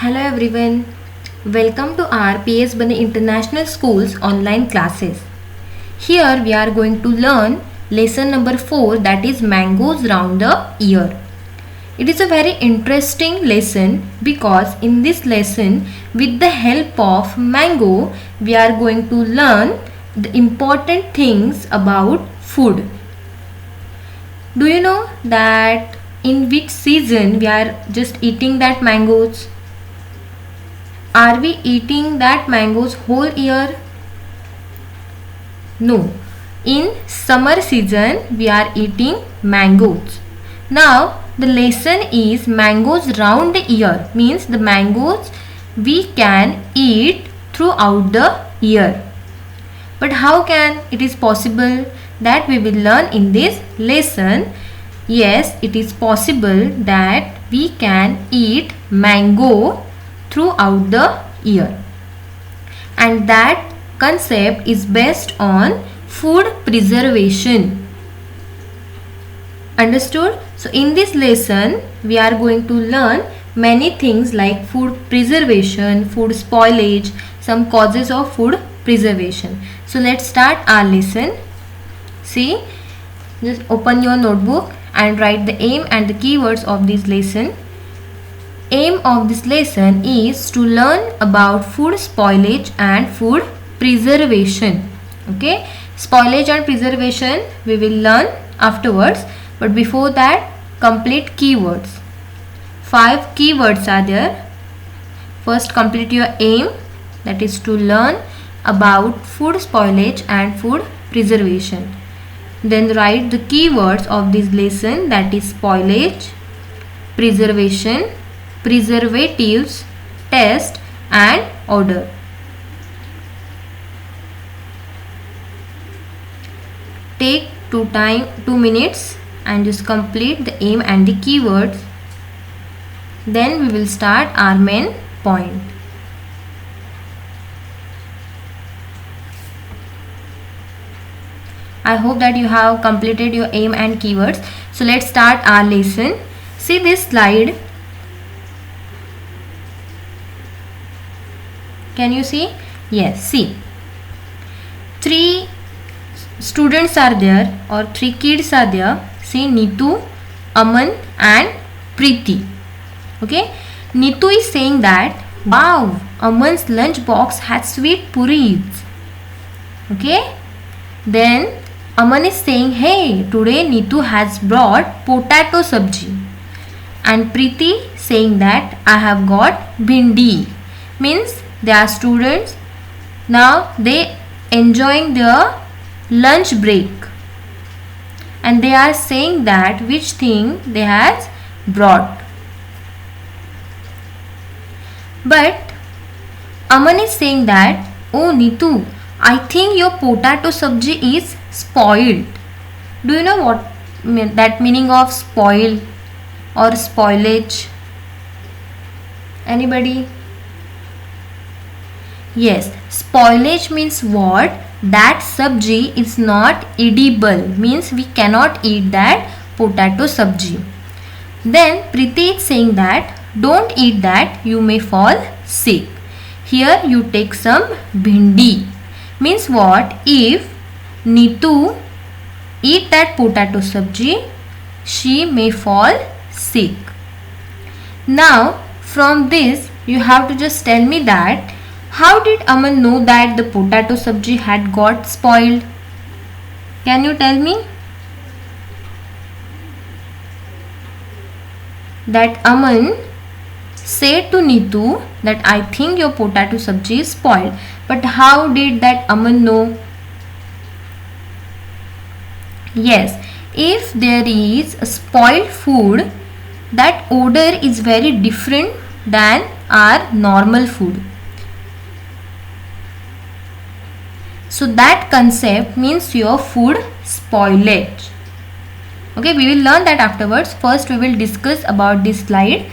Hello everyone, welcome to our PS Bane International School's online classes. Here we are going to learn lesson number 4, that is mangoes round the year. It is a very interesting lesson because in this lesson with the help of mango we are going to learn the important things about food. Do you know that in which season we are just eating that mangoes? Are we eating that mangoes whole year? No. In summer season we are eating mangoes. Now the lesson is mangoes round the year, means the mangoes we can eat throughout the year. But how can it is possible? That we will learn in this lesson. Yes, it is possible that we can eat mango throughout the year, and that concept is based on food preservation. Understood? So in this lesson we are going to learn many things like food preservation, food spoilage, some causes of food preservation. So let's start our lesson. See, just open your notebook and write the aim and the keywords of this lesson. Aim of this lesson is to learn about food spoilage and food preservation. Okay, spoilage and preservation we will learn afterwards, but before that complete keywords. 5 keywords are there. First complete your aim, that is to learn about food spoilage and food preservation. Then write the keywords of this lesson, that is spoilage, preservation, preservatives, taste and odor. Take 2 minutes and just complete the aim and the keywords. Then we will start our main point. I hope that you have completed your aim and keywords. So let's start our lesson. See this slide. Can you see? Yes, see. 3 students are there, or 3 kids are there. See, Neetu, Aman and Preeti. Okay. Neetu is saying that, wow, Aman's lunch box has sweet puris. Okay. Then Aman is saying, hey, today Neetu has brought potato sabji. And Preeti saying that I have got bhindi. Means they are students. Now they enjoying their lunch break. And they are saying that which thing they has brought. But Aman is saying that, oh Neetu, I think your potato sabji is spoiled. Do you know what that meaning of spoil or spoilage? Anybody? Yes, spoilage means what? That sabji is not edible, means we cannot eat that potato sabji. Then Preeti is saying that don't eat that, you may fall sick. Here you take some bhindi. Means what? If Neetu eat that potato sabji, she may fall sick. Now from this you have to just tell me that how did Aman know that the potato sabji had got spoiled? Can you tell me? That Aman said to Neetu that I think your potato sabji is spoiled. But how did that Aman know? Yes, if there is a spoiled food, that odor is very different than our normal food. So that concept means your food spoilage. Okay, we will learn that afterwards. First we will discuss about this slide.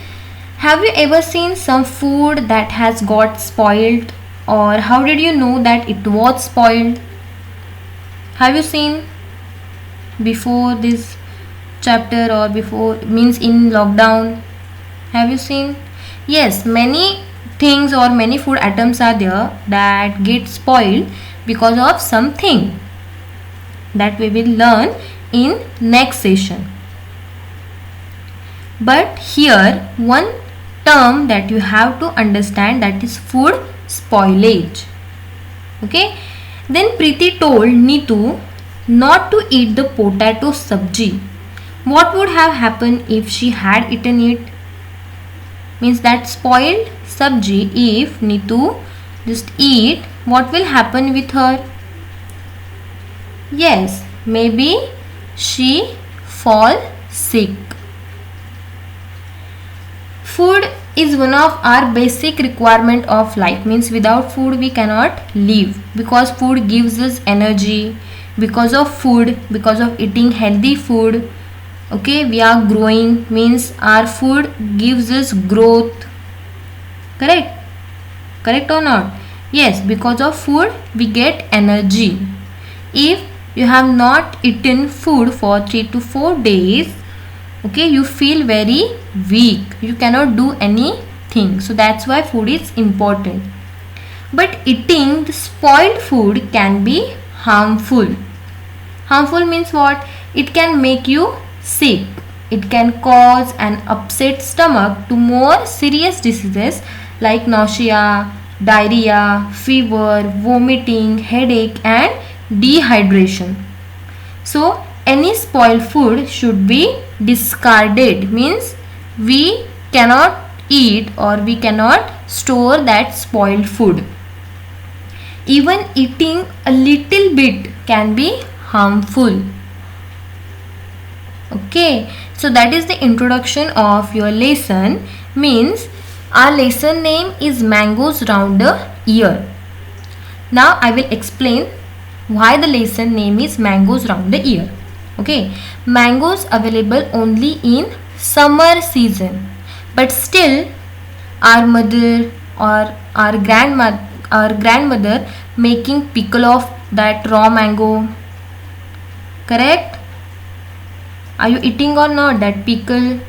Have you ever seen some food that has got spoiled, or how did you know that it was spoiled? Have you seen before this chapter, or before means in lockdown? Have you seen? Yes, many things or many food items are there that get spoiled because of something that we will learn in next session. But here one term that you have to understand, that is food spoilage. Okay, then Preeti told Neetu not to eat the potato sabji. What would have happened if she had eaten it? Means that spoiled sabji, if Neetu just eat, what will happen with her? Yes, maybe she fall sick. Food is one of our basic requirement of life. Means without food we cannot live, because food gives us energy. Because of food, because of eating healthy food, okay, we are growing. Means our food gives us growth. Correct or not? Yes, because of food we get energy. If you have not eaten food for 3 to 4 days, okay, you feel very weak, you cannot do anything. So that's why food is important. But eating the spoiled food can be harmful. Harmful means what? It can make you sick. It can cause an upset stomach to more serious diseases like nausea, diarrhea, fever, vomiting, headache and dehydration. So any spoiled food should be discarded. Means we cannot eat or we cannot store that spoiled food. Even eating a little bit can be harmful. Okay, so that is the introduction of your lesson. Means our lesson name is Mangoes Round the Year. Now I will explain why the lesson name is Mangoes Round the Year. Okay, mangoes available only in summer season, but still our mother or our grandmother making pickle of that raw mango. Correct? Are you eating or not that pickle?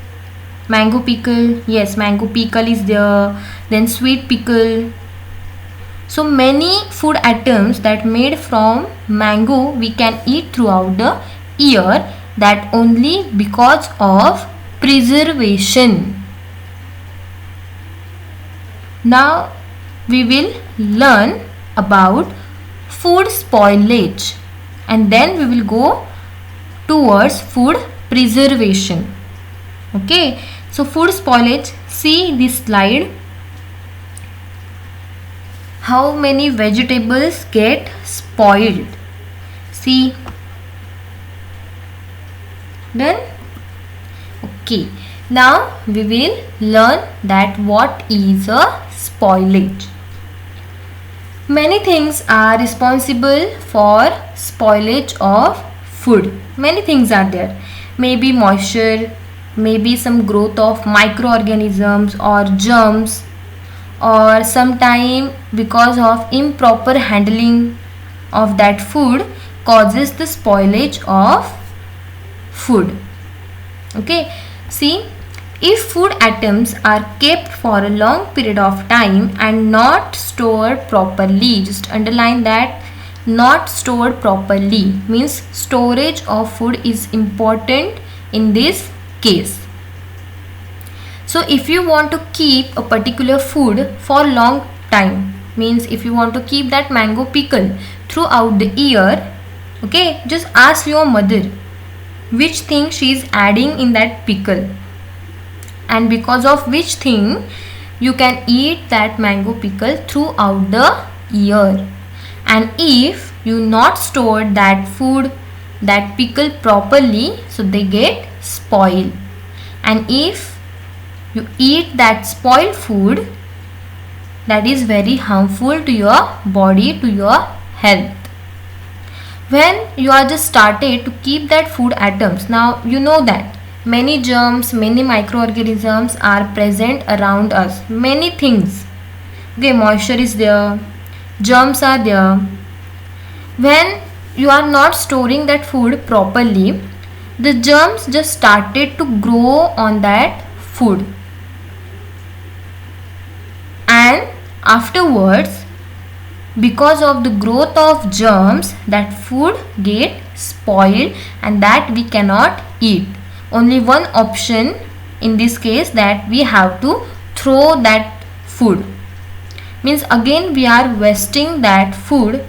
Mango pickle. Yes, mango pickle is there. Then sweet pickle. So many food items that made from mango we can eat throughout the year, that only because of preservation. Now we will learn about food spoilage and then we will go towards food preservation. Okay, so food spoilage, see this slide. How many vegetables get spoiled? See. Done? Okay. Now we will learn that what is a spoilage. Many things are responsible for spoilage of food. Many things are there. Maybe moisture, maybe some growth of microorganisms or germs, or sometime because of improper handling of that food causes the spoilage of food. Okay, see, if food items are kept for a long period of time and not stored properly, just underline that, not stored properly, means storage of food is important in this case. So if you want to keep a particular food for long time, means if you want to keep that mango pickle throughout the year, okay, just ask your mother which thing she is adding in that pickle, and because of which thing you can eat that mango pickle throughout the year. And if you not stored that food, that pickle properly, so they get spoiled. And if you eat that spoiled food, that is very harmful to your body, to your health. When you are just started to keep that food items, now you know that many germs, many microorganisms are present around us. Many things. Okay, moisture is there, germs are there. When you are not storing that food properly, the germs just started to grow on that food. afterwards, because of the growth of germs, that food get spoiled and that we cannot eat. Only one option in this case, that we have to throw that food. Means again we are wasting that food.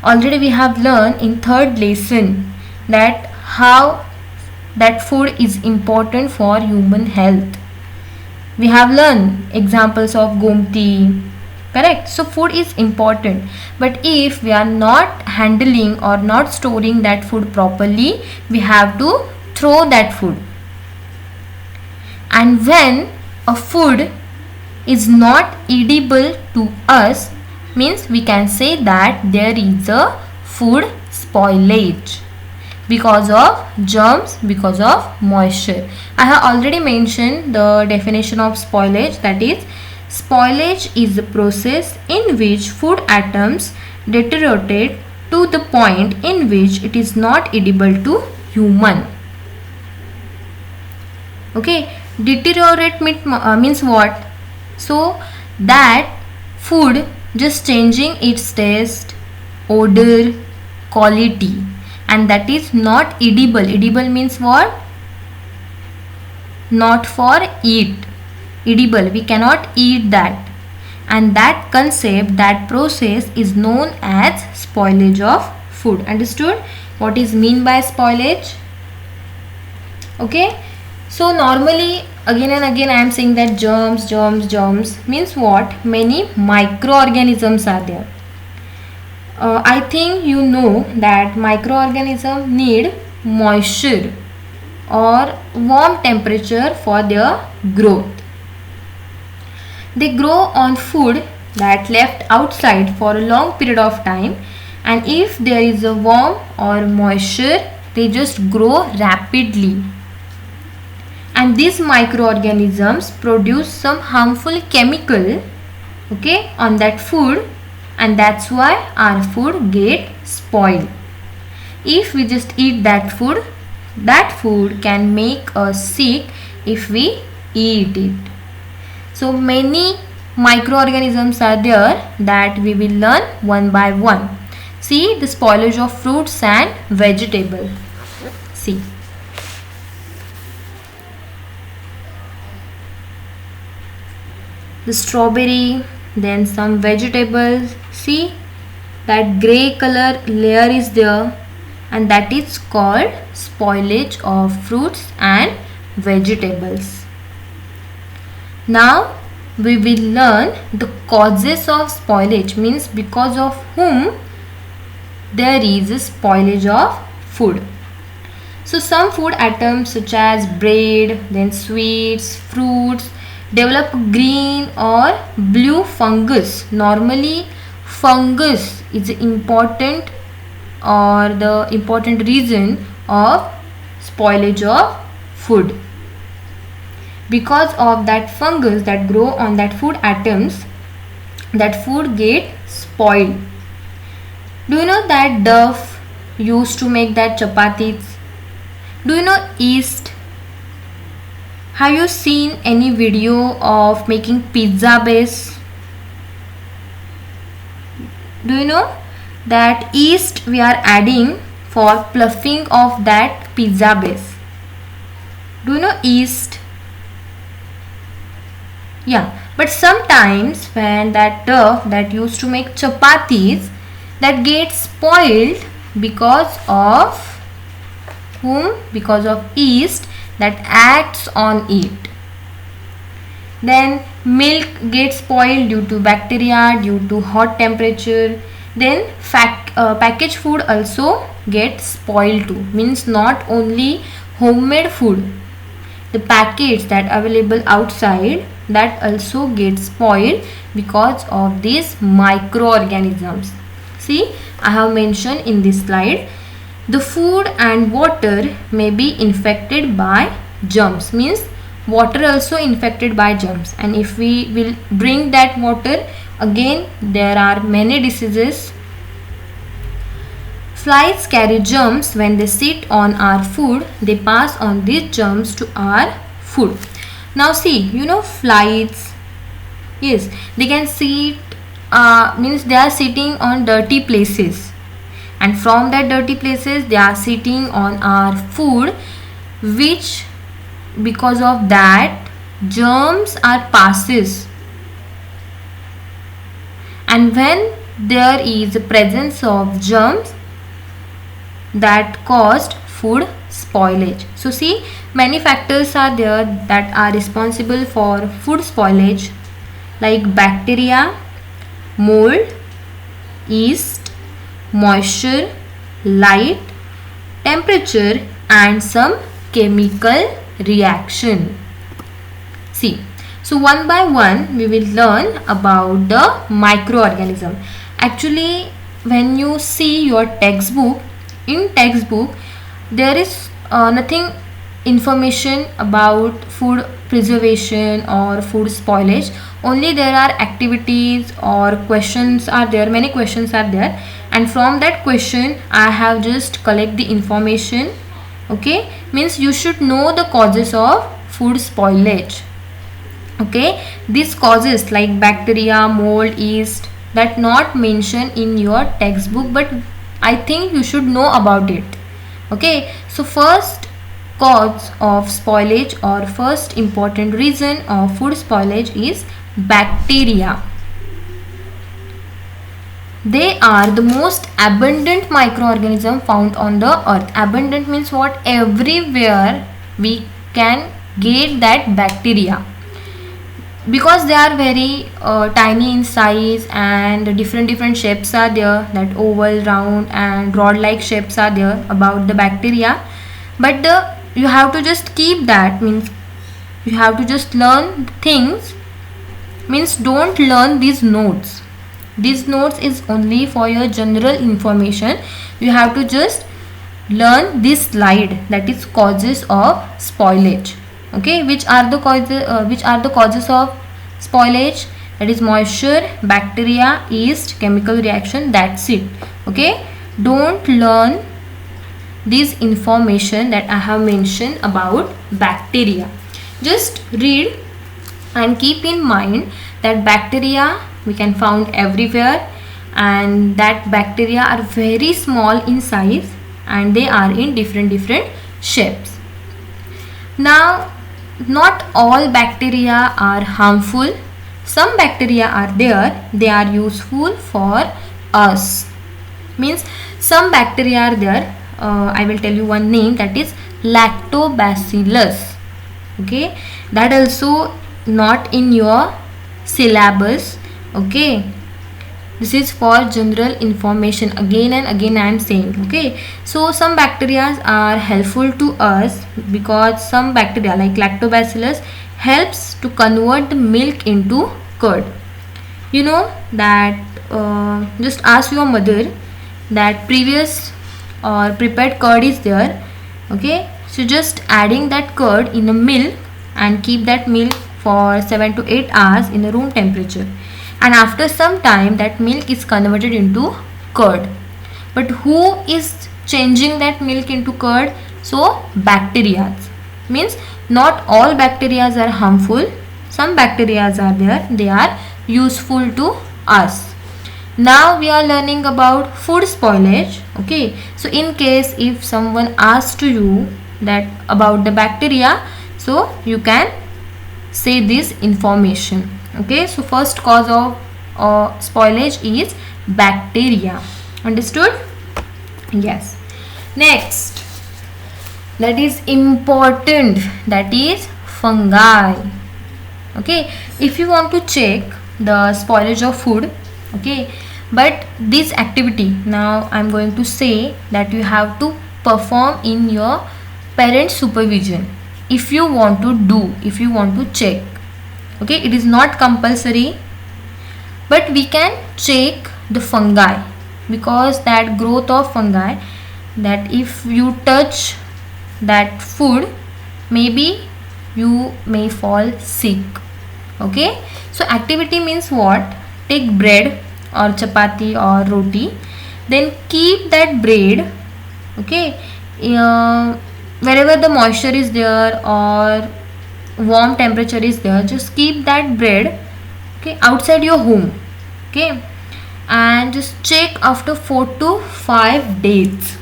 Already we have learned in third lesson that how that food is important for human health. We have learned examples of Gomti, correct? So food is important, but if we are not handling or not storing that food properly, we have to throw that food. And when a food is not edible to us, means we can say that there is a food spoilage because of germs, because of moisture. I have already mentioned the definition of spoilage, that is, spoilage is the process in which food atoms deteriorate to the point in which it is not edible to human. Okay, deteriorate means what? So that food just changing its taste, odor, quality, and that is not edible. Edible means what? Not for eat. Edible, we cannot eat that. And that concept, that process is known as spoilage of food. Understood? What is mean by spoilage? Okay. So normally again and again I am saying that germs means what? Many microorganisms are there. I think you know that microorganisms need moisture or warm temperature for their growth. They grow on food that left outside for a long period of time, and if there is a warm or moisture, they just grow rapidly. And these microorganisms produce some harmful chemical, okay, on that food, and that's why our food get spoiled. If we just eat that food can make us sick if we eat it. So many microorganisms are there that we will learn one by one. See the spoilage of fruits and vegetables. See. The strawberry, then some vegetables. See that grey color layer is there, and that is called spoilage of fruits and vegetables. Now we will learn the causes of spoilage, means because of whom there is a spoilage of food. So some food items such as bread, then sweets, fruits develop green or blue fungus. Normally fungus is important or the important reason of spoilage of food. Because of that fungus that grow on that food atoms, that food get spoiled. Do you know that dough used to make that chapatis? Do you know yeast? Have you seen any video of making pizza base? Do you know that yeast we are adding for fluffing of that pizza base? Do you know yeast? Yeah, but sometimes when that dough that used to make chapatis, that gets spoiled because of whom? Because of yeast that acts on it. Then milk gets spoiled due to bacteria, due to hot temperature. Then packaged food also gets spoiled too. Means not only homemade food, the packets that available outside, that also gets spoiled because of these microorganisms. See, I have mentioned in this slide, the food and water may be infected by germs. Means water also infected by germs, and if we will drink that water, again there are many diseases. Flies carry germs. When they sit on our food, they pass on these germs to our food. Now see, you know flies, yes, they can sit means they are sitting on dirty places, and from that dirty places they are sitting on our food, which because of that germs are passes, and when there is a presence of germs, that caused food spoilage. So see, many factors are there that are responsible for food spoilage, like bacteria, mold, yeast, moisture, light, temperature, and some chemical reaction. See, so one by one we will learn about the microorganism. Actually, when you see your textbook, in textbook there is nothing information about food preservation or food spoilage. Only there are activities or questions are there, many questions are there, and from that question I have just collect the information. Okay, means you should know the causes of food spoilage. Okay, these causes like bacteria, mold, yeast, that not mentioned in your textbook, but I think you should know about it. Okay, so first cause of spoilage or first important reason of food spoilage is bacteria. They are the most abundant microorganism found on the earth. Abundant means what? Everywhere we can get that bacteria, because they are very tiny in size, and different shapes are there, that oval, round and rod like shapes are there about the bacteria. But you have to just keep that, means you have to just learn things, means don't learn these notes. These notes is only for your general information. You have to just learn this slide, that is causes of spoilage. Okay, which are the causes of spoilage? That is moisture, bacteria, yeast, chemical reaction. That's it. Okay, don't learn this information that I have mentioned about bacteria. Just read and keep in mind that bacteria we can found everywhere, and that bacteria are very small in size, and they are in different shapes. Now, not all bacteria are harmful. Some bacteria are there, they are useful for us. Means some bacteria are there. I will tell you one name, that is lactobacillus. Okay, that also not in your syllabus. Okay, this is for general information. Again and again I am saying. Okay, so some bacteria are helpful to us, because some bacteria like lactobacillus helps to convert the milk into curd. You know that just ask your mother that previous or prepared curd is there. Okay, so just adding that curd in a milk and keep that milk for 7 to 8 hours in a room temperature, and after some time that milk is converted into curd. But who is changing that milk into curd? So bacteria. Means not all bacteria are harmful. Some bacteria are there, they are useful to us. Now we are learning about food spoilage. Okay, so in case if someone asks to you that about the bacteria, so you can say this information. Okay, so first cause of spoilage is bacteria. Understood? Yes. Next, that is important, that is fungi. Okay, if you want to check the spoilage of food, okay, but this activity now I am going to say that you have to perform in your parent supervision. If you want to do, if you want to check, okay, it is not compulsory, but we can check the fungi, because that growth of fungi, that if you touch that food, maybe you may fall sick. Okay, so activity means what? Take bread or chapati or roti, then keep that bread, okay, wherever the moisture is there or warm temperature is there, just keep that bread, okay, outside your home. Okay, and just check after 4 to 5 days.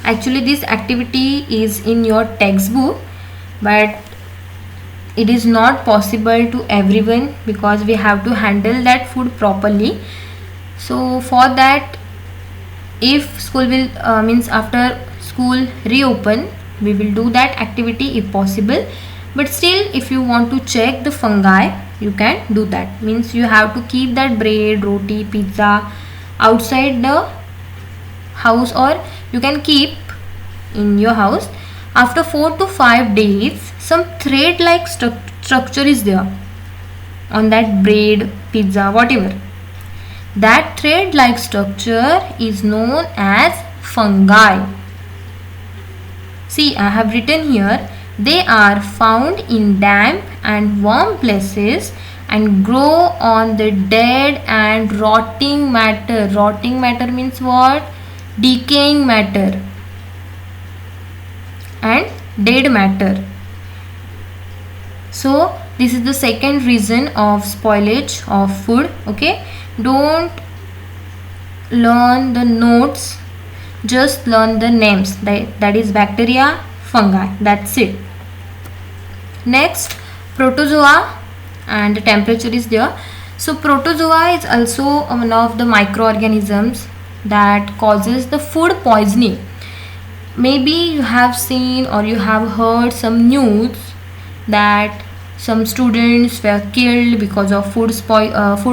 Actually this activity is in your textbook, but it is not possible to everyone because we have to handle that food properly. So for that, if school will means after school reopen, we will do that activity if possible. But still, if you want to check the fungi, you can do that. Means you have to keep that bread, roti, pizza outside the house, or you can keep in your house. After 4 to 5 days, some thread like structure is there on that bread, pizza, whatever. That thread like structure is known as fungi. See, I have written here, they are found in damp and warm places and grow on the dead and rotting matter. Rotting matter means what? Decaying matter and dead matter. So this is the second reason of spoilage of food. Okay, don't learn the notes, just learn the names. That is bacteria, fungi, that's it. Next, protozoa, and the temperature is there. So protozoa is also one of the microorganisms that causes the food poisoning. Maybe you have seen or you have heard some news that some students were killed because of food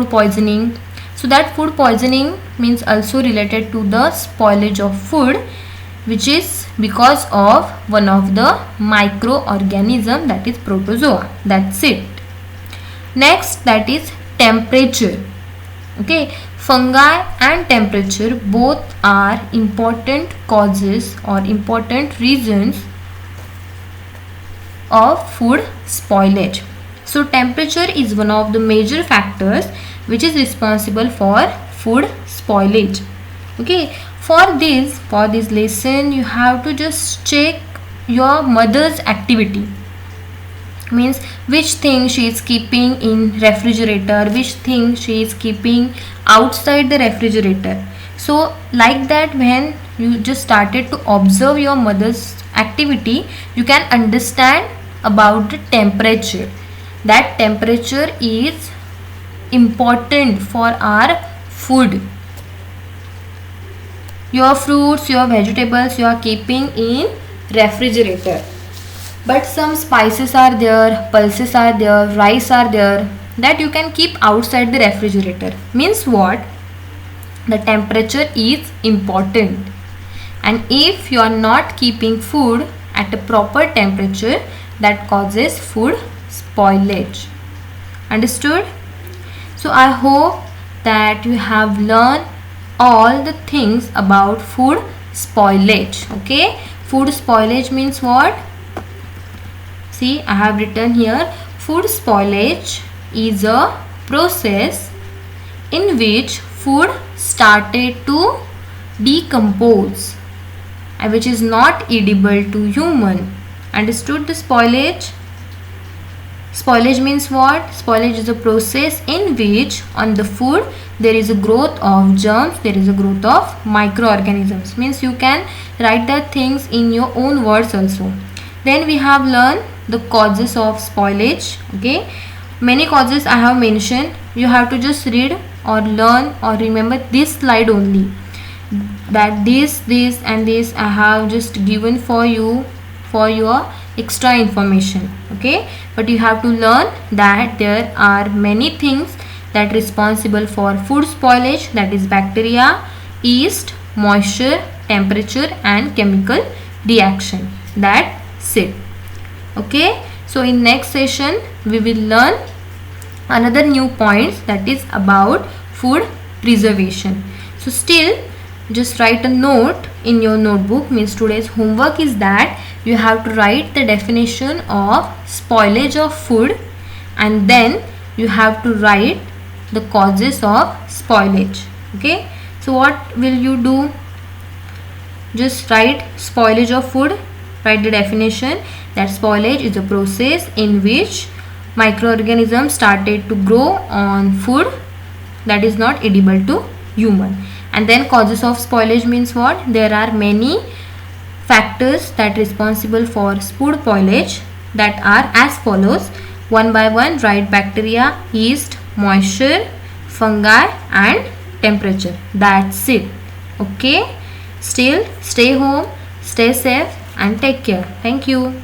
poisoning. So that food poisoning means also related to the spoilage of food, which is because of one of the microorganism, that is protozoa. That's it. Next, that is temperature. Okay, fungi and temperature both are important causes or important reasons of food spoilage. So temperature is one of the major factors which is responsible for food spoilage. Okay, for this lesson you have to just check your mother's activity. Means which thing she is keeping in refrigerator, which thing she is keeping outside the refrigerator. So like that, when you just started to observe your mother's activity, you can understand about the temperature. That temperature is important for our food. Your fruits, your vegetables you are keeping in refrigerator, but some spices are there, pulses are there, rice are there, that you can keep outside the refrigerator. Means what? The temperature is important, and if you are not keeping food at a proper temperature, that causes food spoilage. Understood? So I hope that you have learned all the things about food spoilage. Okay, food spoilage means what? See, I have written here, food spoilage is a process in which food started to decompose, which is not edible to human. Understood the spoilage? Spoilage means what? Spoilage is a process in which on the food there is a growth of germs, there is a growth of microorganisms. Means you can write that things in your own words also. Then we have learned the causes of spoilage. Okay, many causes I have mentioned. You have to just read or learn or remember this slide only, that this and this I have just given for you for your extra information. Okay, but you have to learn that there are many things that responsible for food spoilage, that is bacteria, yeast, moisture, temperature and chemical reaction. That's it. Okay, so in next session we will learn another new points, that is about food preservation. So still just write a note in your notebook. Means today's homework is that you have to write the definition of spoilage of food, and then you have to write the causes of spoilage. Okay, so what will you do? Just write spoilage of food, write the definition, that spoilage is a process in which microorganisms started to grow on food that is not edible to human. And then causes of spoilage means what? There are many factors that responsible for food spoilage that are as follows. One by one, write bacteria, yeast, moisture, fungi and temperature. That's it. Okay. Still, stay home, stay safe and take care. Thank you.